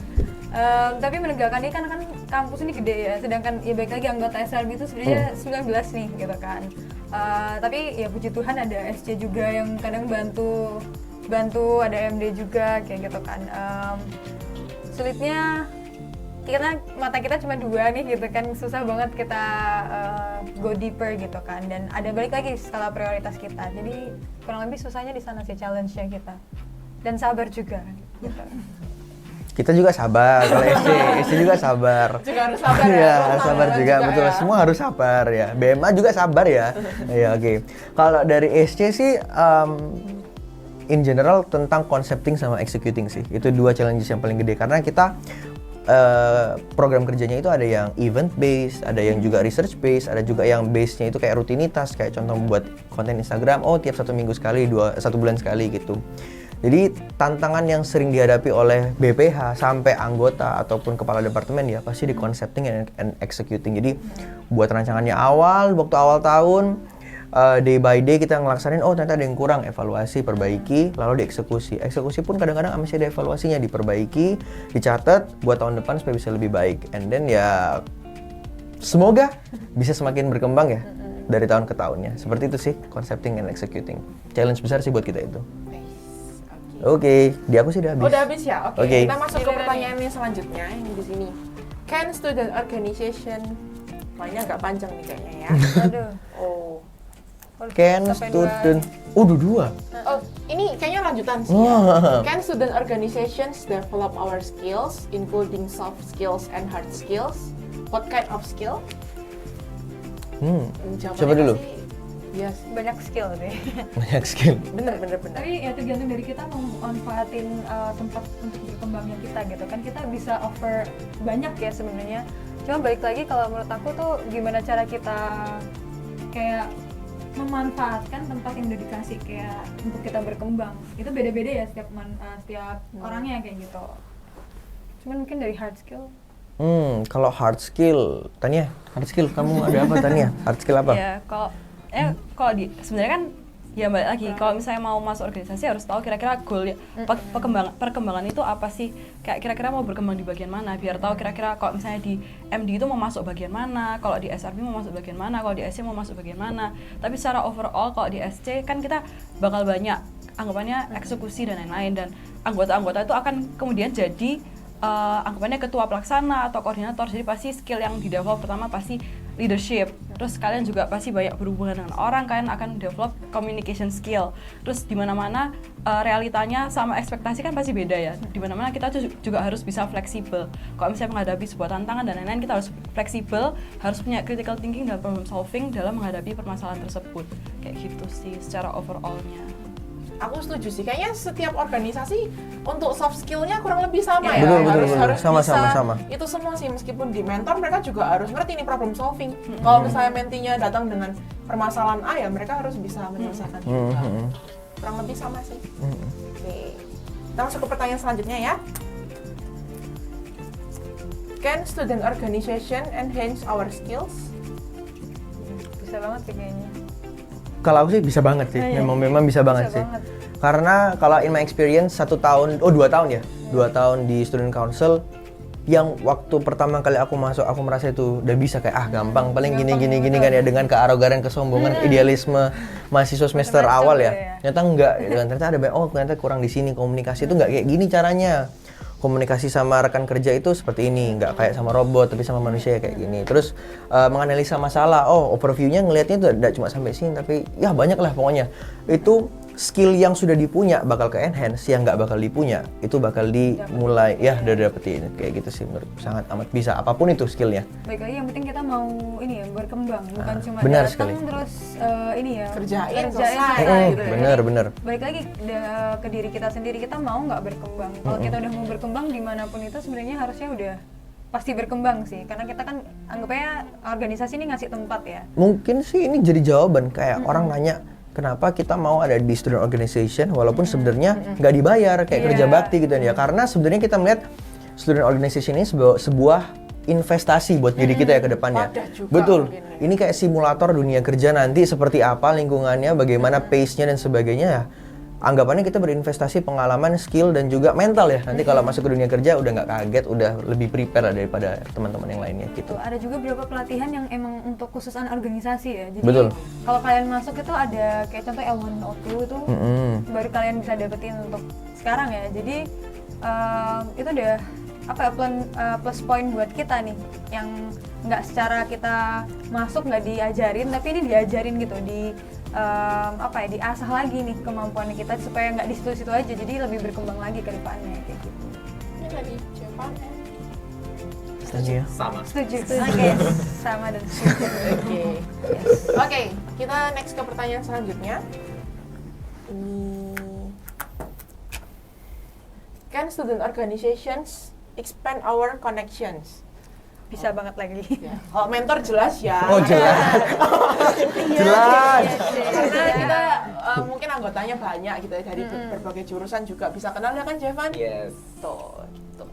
Tapi menegakkan ini kan kampus ini gede ya, sedangkan ya baik lagi anggota SRB itu sebenarnya 19 nih gitu kan. Tapi ya puji Tuhan ada SC juga yang kadang bantu, ada MD juga kayak gitu kan. Sulitnya karena mata kita cuma 2 nih gitu kan, susah banget kita go deeper gitu kan, dan ada balik lagi skala prioritas kita, jadi kurang lebih susahnya di sana sih challenge-nya kita, dan sabar juga gitu. Kita juga sabar, kalau SC juga sabar. Juga harus sabar ya. Iya, Terus sabar juga, betul. ya. Semua harus sabar ya. BMA juga sabar ya. Iya, oke. Kalau dari SC sih, in general tentang concepting sama executing sih. Itu 2 challenges yang paling gede, karena kita program kerjanya itu ada yang event based, ada yang juga research based, ada juga yang base-nya itu kayak rutinitas, kayak contoh membuat konten Instagram, tiap 1 minggu sekali, 1 bulan sekali gitu. Jadi tantangan yang sering dihadapi oleh BPH sampai anggota ataupun kepala departemen ya pasti di concepting and executing. Jadi buat rancangannya waktu awal tahun, day by day kita ngelaksanain, ternyata ada yang kurang, evaluasi, perbaiki, lalu dieksekusi. Eksekusi pun kadang-kadang masih ada evaluasinya, diperbaiki, dicatat buat tahun depan supaya bisa lebih baik. And then ya semoga bisa semakin berkembang ya dari tahun ke tahunnya. Seperti itu sih concepting and executing. Challenge besar sih buat kita itu. Oke, di aku sih udah habis. Udah habis ya? Oke. Oke. Kita masuk ke pertanyaan yang selanjutnya yang di sini. Can student organization, mainnya agak panjang nih kayaknya ya. Aduh. Oh. Can Sampai student, dua. Oh, ini kayaknya lanjutan sih. Wah. Ya. Can student organizations develop our skills, including soft skills and hard skills? What kind of skill? Jawabannya Siapa dulu? pasti Yes. Banyak skill deh. Banyak skill. Bener. Tapi ya tergantung dari kita mau manfaatin tempat untuk berkembangnya kita gitu kan. Kita bisa offer banyak ya sebenarnya. Cuma balik lagi kalau menurut aku tuh gimana cara kita kayak memanfaatkan tempat yang udah dikasih kayak untuk kita berkembang. Itu beda-beda ya setiap orangnya kayak gitu. Cuman mungkin dari hard skill. Kalau hard skill, Tania, hard skill kamu ada apa Tania? Hard skill apa? Ya kalau di sebenarnya kan ya balik lagi kalau misalnya mau masuk organisasi harus tahu kira-kira goal perkembangan itu apa sih, kayak kira-kira mau berkembang di bagian mana, biar tahu kira-kira kalau misalnya di MD itu mau masuk bagian mana, kalau di SRB mau masuk bagian mana, kalau di SC mau masuk bagian mana. Tapi secara overall kalau di SC kan kita bakal banyak anggapannya eksekusi dan lain-lain, dan anggota-anggota itu akan kemudian jadi anggapannya ketua pelaksana atau koordinator. Jadi pasti skill yang di develop pertama pasti leadership. Terus kalian juga pasti banyak berhubungan dengan orang, kalian akan develop communication skill. Terus di mana-mana realitanya sama ekspektasi kan pasti beda ya. Di mana-mana kita juga harus bisa fleksibel. Kalau misalnya menghadapi sebuah tantangan dan lain-lain, kita harus fleksibel, harus punya critical thinking dan problem solving dalam menghadapi permasalahan tersebut. Kayak gitu sih secara overall-nya. Aku setuju sih, kayaknya setiap organisasi untuk soft skill-nya kurang lebih sama ya. Betul. Harus Sama, bisa sama. itu semua sih, meskipun di mentor mereka juga harus ngerti nih problem solving. Kalau misalnya mentinya datang dengan permasalahan A ya mereka harus bisa menyelesaikan juga. Kurang lebih sama sih. Oke. Kita masuk ke pertanyaan selanjutnya ya. Can student organization enhance our skills? Bisa banget sih kayaknya. Kalau aku sih bisa banget sih, memang bisa banget sih. Karena kalau in my experience 2 tahun ya, 2 tahun di student council, yang waktu pertama kali aku masuk aku merasa itu udah bisa kayak gampang, paling gini kan ya, dengan kearoganan, kesombongan, idealisme mahasiswa semester awal ya. Ternyata enggak, ternyata ada banyak, ternyata kurang di sini, komunikasi itu enggak kayak gini caranya. Komunikasi sama rekan kerja itu seperti ini, nggak kayak sama robot tapi sama manusia kayak gini. Terus menganalisa masalah, overview-nya ngelihatnya itu tidak cuma sampai sini, tapi ya banyak lah pokoknya. Itu skill yang sudah dipunya bakal ke enhance, yang nggak bakal dipunya itu bakal dimulai udah dapetin kayak gitu sih. Menurutku sangat amat bisa apapun itu skillnya. Baik lagi yang penting kita mau ini ya berkembang, bukan cuma benar datang sekali. terus Kerjain selesai gitu ya. Bener. Balik lagi ke diri kita sendiri, kita mau nggak berkembang. Kalau kita udah mau berkembang dimanapun itu sebenarnya harusnya udah pasti berkembang sih, karena kita kan anggapnya organisasi ini ngasih tempat ya. Mungkin sih ini jadi jawaban kayak orang nanya kenapa kita mau ada di student organization walaupun sebenarnya nggak dibayar kayak kerja bakti gitu ya. Karena sebenarnya kita melihat student organization ini sebuah investasi buat diri kita ya ke depannya. Betul. Ini kayak simulator dunia kerja nanti seperti apa lingkungannya, bagaimana pace-nya dan sebagainya ya. Anggapannya kita berinvestasi pengalaman, skill dan juga mental ya. Nanti kalau masuk ke dunia kerja udah nggak kaget, udah lebih prepare lah daripada teman-teman yang lainnya gitu. Ada juga beberapa pelatihan yang emang untuk khususan organisasi ya. Jadi Betul. kalau kalian masuk itu ada kayak contoh L1 O2 itu baru kalian bisa dapetin untuk sekarang ya. Jadi itu udah plus point buat kita nih, yang nggak secara kita masuk nggak diajarin, tapi ini diajarin gitu, diasah lagi nih kemampuan kita supaya nggak di situ-situ aja, jadi lebih berkembang lagi ke depannya kayak gitu. Ini tadi jawabannya. Setuju ya? Sama. Setuju. Oke, sama dan setuju. Oke, kita next ke pertanyaan selanjutnya. Can student organizations expand our connections? Bisa banget lagi. Kalau mentor jelas ya. Oh jelas. Jelas. Karena kita mungkin anggotanya banyak gitu ya, dari berbagai jurusan juga bisa kenal ya kan Jevan? Yes. Tuh, gitu.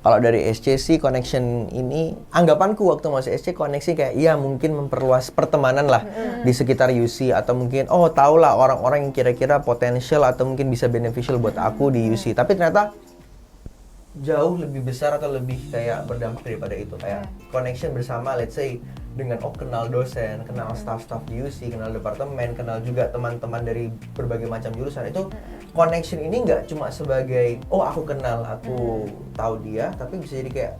Kalau dari SC sih connection ini, anggapanku waktu masih SC koneksi kayak mungkin memperluas pertemanan lah di sekitar UC, atau mungkin tau lah orang-orang yang kira-kira potensial atau mungkin bisa beneficial buat aku di UC. Tapi ternyata jauh lebih besar atau lebih kayak berdampak daripada itu, kayak connection bersama, let's say dengan kenal dosen, kenal staff-staff di UC, kenal departemen, kenal juga teman-teman dari berbagai macam jurusan. Itu connection ini nggak cuma sebagai aku kenal, aku tahu dia, tapi bisa jadi kayak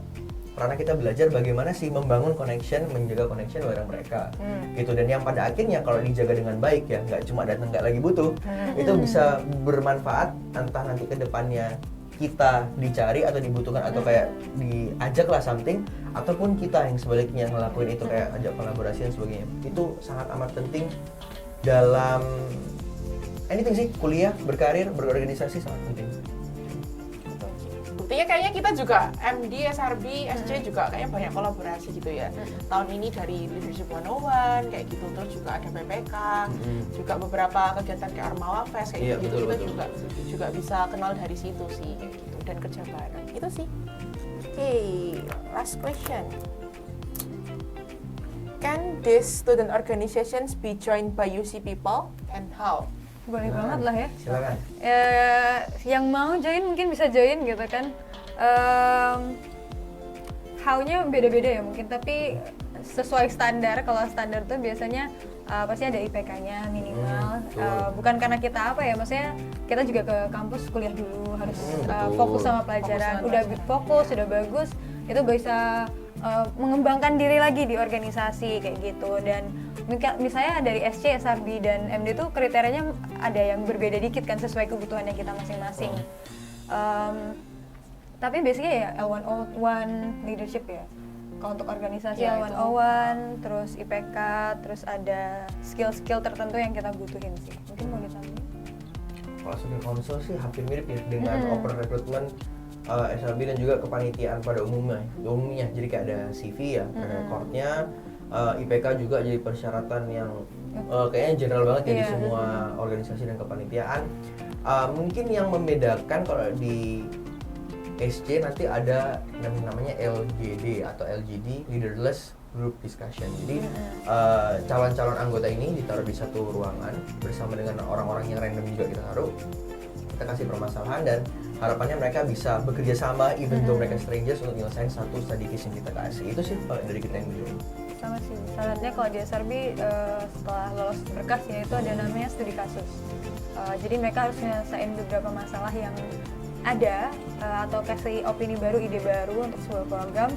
karena kita belajar bagaimana sih membangun connection, menjaga connection bareng mereka gitu. Dan yang pada akhirnya kalau dijaga dengan baik ya, nggak cuma datang nggak lagi butuh, itu bisa bermanfaat entah nanti ke depannya kita dicari atau dibutuhkan atau kayak diajak lah something, ataupun kita yang sebaliknya ngelakuin itu kayak ajak kolaborasi dan sebagainya. Itu sangat amat penting dalam anything sih, kuliah, berkarir, berorganisasi sangat penting. Intinya kayaknya kita juga MD, SRB, SC juga kayaknya banyak kolaborasi gitu ya. Tahun ini dari Leadership 101 kayak gitu, terus juga ada PPK, juga beberapa kegiatan kayak Armawa Fest kayak Iya, gitu. betul, Kita betul. juga bisa kenal dari situ sih kayak gitu dan kerja bareng. Itu sih. Okay, last question. Can these student organizations be joined by UC people and how? Boleh banget lah ya. Silakan. Yang mau join mungkin bisa join gitu kan. How-nya beda-beda ya mungkin, tapi sesuai standar. Kalau standar tuh biasanya pasti ada IPK-nya minimal. Betul. Bukan karena kita apa ya, maksudnya kita juga ke kampus kuliah dulu, harus Betul. fokus sama pelajaran. Udah fokus, sudah bagus, itu bisa mengembangkan diri lagi di organisasi kayak gitu. Dan misalnya dari SC, SRB, dan MD itu kriterianya ada yang berbeda dikit kan sesuai kebutuhannya kita masing-masing. Tapi basicnya ya L101 leadership ya. Kalau untuk organisasi Ya, L101, terus IPK, terus ada skill-skill tertentu yang kita butuhin sih. Mungkin mau ditanya. Kalau student council sih hampir mirip ya dengan open recruitment SRB dan juga kepanitiaan pada umumnya. Jadi kayak ada CV ya, ada recordnya, IPK juga jadi persyaratan yang kayaknya general banget ya di Iya. semua organisasi dan kepanitiaan. Mungkin yang membedakan kalau di SC nanti ada namanya LGD atau LGD, Leaderless Group Discussion. Jadi calon-calon anggota ini ditaruh di satu ruangan bersama dengan orang-orang yang random juga kita taruh. Kita kasih permasalahan dan harapannya mereka bisa bekerja sama even though mereka strangers untuk nyelesain satu study case yang kita kasih. Itu sih kalau dari kita yang dulu. Sama sih, syaratnya kalau di SRB setelah lolos berkasnya itu ada namanya studi kasus. Jadi mereka harus menyelesaikan beberapa masalah yang ada atau kasih opini baru, ide baru untuk sebuah program.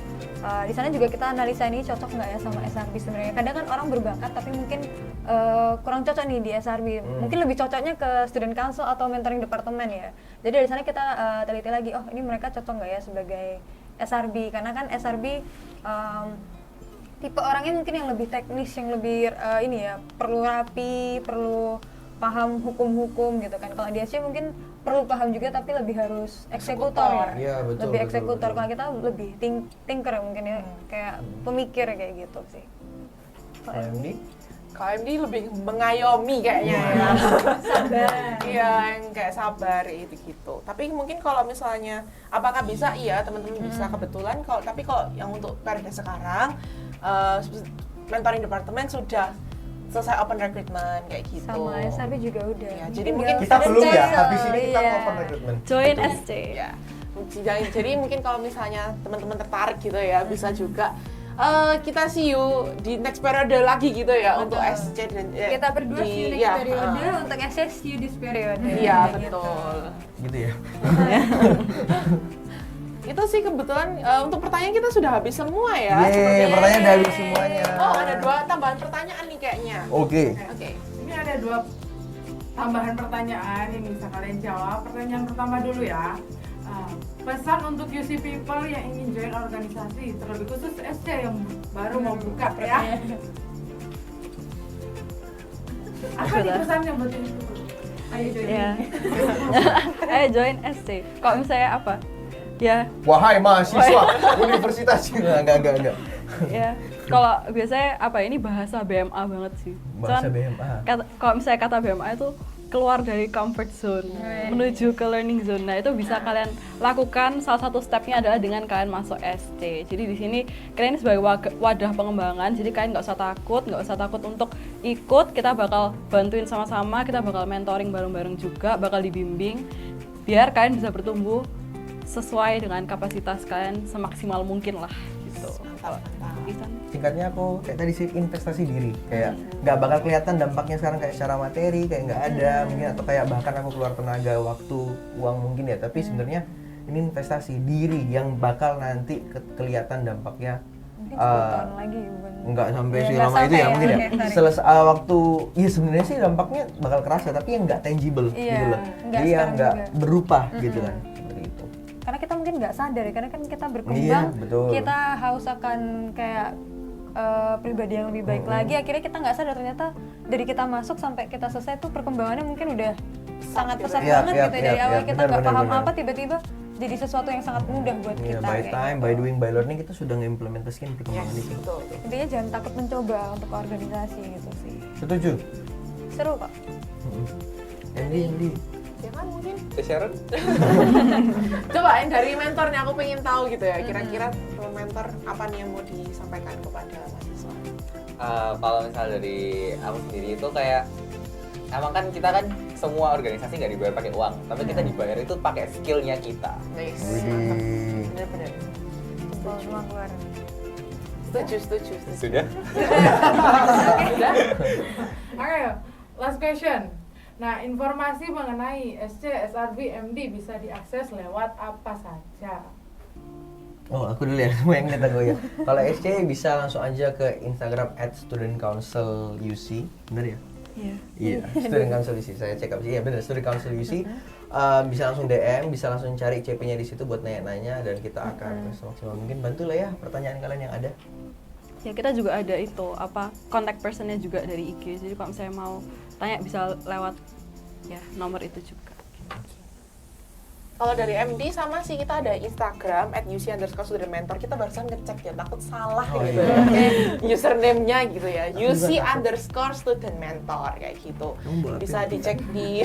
Di sana juga kita analisa ini cocok nggak ya sama SRB sebenarnya. Kadang kan orang berbakat tapi mungkin kurang cocok nih di SRB. Mungkin lebih cocoknya ke student council atau mentoring departemen ya. Jadi dari sana kita teliti lagi, oh ini mereka cocok nggak ya sebagai SRB. Karena kan SRB tipe orangnya mungkin yang lebih teknis, yang lebih ini ya, perlu rapi, perlu paham hukum-hukum gitu kan. Kalau di Aceh mungkin perlu paham juga tapi lebih harus eksekutor ya. Iya, betul, lebih betul, eksekutor. betul. Kalau kita lebih thinker ya mungkin ya, kayak pemikir kayak gitu sih. Kalau MD? Kalau MD lebih mengayomi kayaknya ya. Sabar. Iya, yang kayak sabar itu gitu. Tapi mungkin kalau misalnya apakah bisa? Iya, teman-teman bisa kebetulan. Tapi kalau yang untuk periode sekarang mentoring departemen sudah selesai open recruitment kayak gitu. Sama SRB juga udah. Iya, jadi mungkin Kita belum ya, Cancel, habis ini kita iya. mau open recruitment. Join SC. Ya. Jadi mungkin kalau misalnya teman-teman tertarik gitu ya, bisa juga kita see you di next periode lagi gitu ya. Untuk SC dan Kita berdua di- see you ya, next periode, untuk SC see you this periode. Iya, Kayak gitu. betul. Gitu ya. Itu sih kebetulan untuk pertanyaan kita sudah habis semua ya. Yeay, sepertinya. pertanyaan udah habis semuanya. Oh, ada 2 tambahan pertanyaan nih kayaknya. Oke. Oke. Ini ada 2 tambahan pertanyaan yang bisa kalian jawab. Pertanyaan pertama dulu ya. Pesan untuk UC People yang ingin join organisasi, terlebih khusus SC yang baru mau buka ya. Apa nih pesannya buat UC People? Ayo join. Ya. Ayo join SC. Kalau misalnya apa? Ya, Wahai mahasiswa universitas. Enggak. ya. Kalau biasanya apa ini bahasa BMA banget sih. Bahasa Cuman BMA. Kalau misalnya kata BMA itu keluar dari comfort zone menuju ke learning zone. Nah, itu bisa kalian lakukan. Salah satu stepnya adalah dengan kalian masuk SC. Jadi di sini kalian sebagai wadah pengembangan. Jadi kalian nggak usah takut untuk ikut. Kita bakal bantuin sama-sama. Kita bakal mentoring bareng-bareng juga. Bakal dibimbing biar kalian bisa bertumbuh sesuai dengan kapasitas kalian semaksimal mungkin lah gitu. Mantap, mantap. Isan. Singkatnya aku kayak tadi sih investasi diri, kayak nggak bakal kelihatan dampaknya sekarang kayak secara materi kayak nggak ada mungkin, atau kayak bahkan aku keluar tenaga, waktu, uang mungkin ya, tapi sebenarnya ini investasi diri yang bakal nanti kelihatan dampaknya. Mungkin 10 tahun lagi bukan. Nggak sampai Ya, sih nggak lama itu sampai ya ya, mungkin ya. oke, sorry. Selesai waktu, ya sebenarnya sih dampaknya bakal kerasa tapi yang nggak tangible Iya, gitu loh. nggak Jadi yang sekarang nggak juga. berupa gitu kan. Seperti itu. Karena kita mungkin nggak sadar ya, karena kan kita berkembang, Iya, betul. kita haus akan kayak pribadi yang lebih baik lagi. Akhirnya kita nggak sadar ternyata dari kita masuk sampai kita selesai tuh perkembangannya mungkin udah sangat pesat Iya, banget iya, gitu ya. iya, Dari awal iya, kita benar, nggak benar, paham benar. apa, tiba-tiba jadi sesuatu yang sangat mudah buat Iya, kita. by kayak time, gitu. by doing, by learning kita sudah ngimplementasikan perkembangan Yes, itu. betul. Intinya jangan takut mencoba untuk organisasi gitu sih. Setuju? Seru kok. Andy. Ya kan mungkin. Sharon? Coba yang dari mentornya aku pengen tahu gitu ya. Kira-kira mentor apa nih yang mau disampaikan kepada mahasiswa? Kalau misal dari aku sendiri itu kayak emang kan kita kan semua organisasi nggak dibayar pakai uang, tapi kita dibayar itu pakai skillnya kita. Nice. Widih. Bener-bener. Jempol semua keluar. Setuju. Sudah? Udah? Oke, last question. Nah, informasi mengenai SC, SRB, MD bisa diakses lewat apa saja? Oh, aku dulu ya, semua yang kita ya. Kalau SC bisa langsung aja ke Instagram @studentcouncil_UC, bener ya? Iya. Iya, Student Council UC. Saya cek up sih, ya bener, Student Council UC. Bisa langsung DM, bisa langsung cari CP-nya di situ buat nanya-nanya dan kita akan semaksimal mungkin bantu lah ya pertanyaan kalian yang ada. Ya kita juga ada itu apa contact personnya juga dari IG. Jadi kalau misalnya mau tanya bisa lewat ya nomor itu juga. Kalau dari MD sama sih kita ada Instagram @UC_studentmentor. Kita barusan ngecek ya, takut salah Oh, gitu iya. ya. Kayak username-nya gitu ya. UC_studentmentor kayak gitu. Bisa dicek di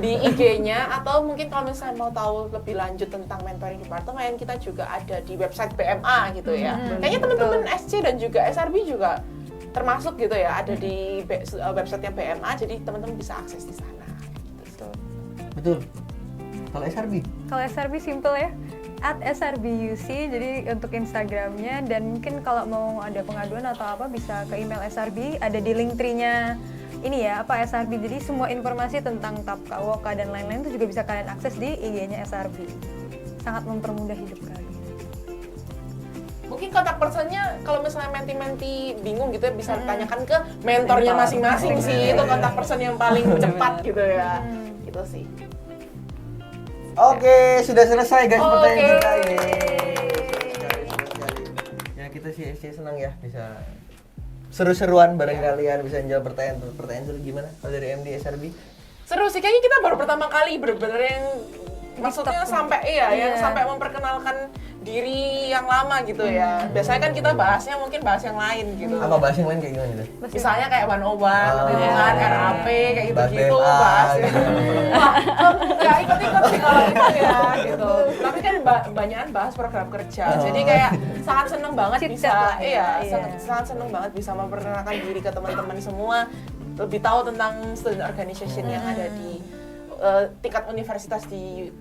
IG-nya atau mungkin kalau misalnya mau tahu lebih lanjut tentang mentoring departemen, kita juga ada di website BMA gitu ya. Kayaknya teman-teman SC dan juga SRB juga termasuk gitu ya, ada di website-nya BMA, jadi teman-teman bisa akses di sana. Gitu. Betul. Kalau SRB? Kalau SRB simple ya, @SRBUC, jadi untuk Instagramnya, dan mungkin kalau mau ada pengaduan atau apa bisa ke email SRB, ada di link tree-nya ini ya, apa SRB, jadi semua informasi tentang TAP, KUOK, dan lain-lain itu juga bisa kalian akses di IG-nya SRB. Sangat mempermudah hidup kalian. Mungkin kontak personnya kalau misalnya menti-menti bingung gitu ya, bisa ditanyakan ke mentornya masing-masing sih, itu kontak person yang paling cepat gitu ya. Itu sih. Oke, sudah selesai guys pertanyaan kita. Oke. Ya kita sih senang ya bisa seru-seruan bareng kalian, bisa menjawab pertanyaan seru gimana kalau dari MD SRB? Seru sih, kayaknya kita baru pertama kali bener-bener yang maksudnya sampai yang sampai memperkenalkan diri yang lama gitu ya. Biasanya kan kita bahasnya mungkin bahas yang lain gitu. Apa bahas yang lain kayak gimana deh? Misalnya kayak 101 gitu kan, RAP kayak Bahas gitu-gitu BMA, bahas. gitu. Wah, nggak ikut-ikut sih kalau itu ya gitu. Tapi kan banyakan bahas program kerja. Jadi kayak sangat seneng banget Chit-chat bisa lah ya, iya. sangat seneng banget bisa memperkenalkan diri ke teman-teman semua, lebih tahu tentang student organization yang ada di tingkat universitas di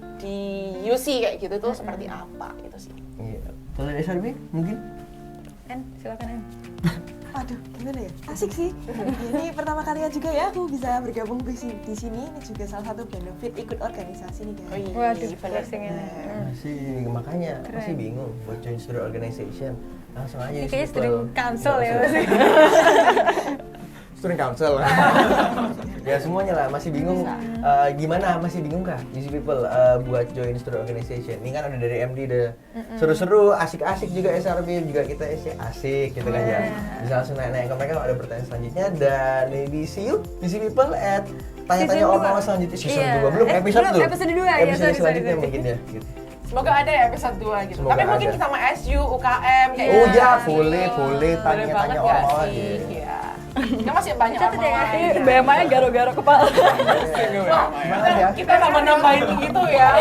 UC kayak gitu tuh seperti apa gitu sih. Iya. Kalau dari SRB mungkin? Silakan. Waduh, gimana ya? Asik sih. Ini pertama kalinya juga ya aku bisa bergabung di sini. Ini juga salah satu benefit ikut organisasi nih guys. Oh iya, Waduh, bener. blessing ini. Masih makanya masih bingung buat join student organization. Langsung aja Ini isi kayaknya people. student council ya Mas. Student council. Ya semuanya lah masih bingung gimana, masih bingung kah Easy People buat join student organization. Ini kan ada dari MD udah seru-seru, asik-asik juga SRB, juga kita asik gitu kan ya. Bisa langsung nanya-nanya ke mereka kalau ada pertanyaan selanjutnya, dan maybe see you Easy People at tanya-tanya Season orang dua. selanjutnya season Iya. 2 belum episode belum, tuh. episode 2 ya, Episode sorry, selanjutnya sorry. mungkin ya gitu. Semoga ada ya episode 2 gitu. Semoga Tapi mungkin ada. sama SU, UKM kayak Oh gitu. ya, boleh Boleh tanya-tanya banget orang nggak orang. sih? Iya. Kan masih banyak orang lain. BMA-nya garo-garo kepala. Wah, Semangat ya. kita nambah-nambahin gitu ya.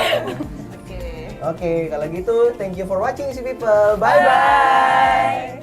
Oke. Oke, kalau gitu thank you for watching Easy People. Bye bye.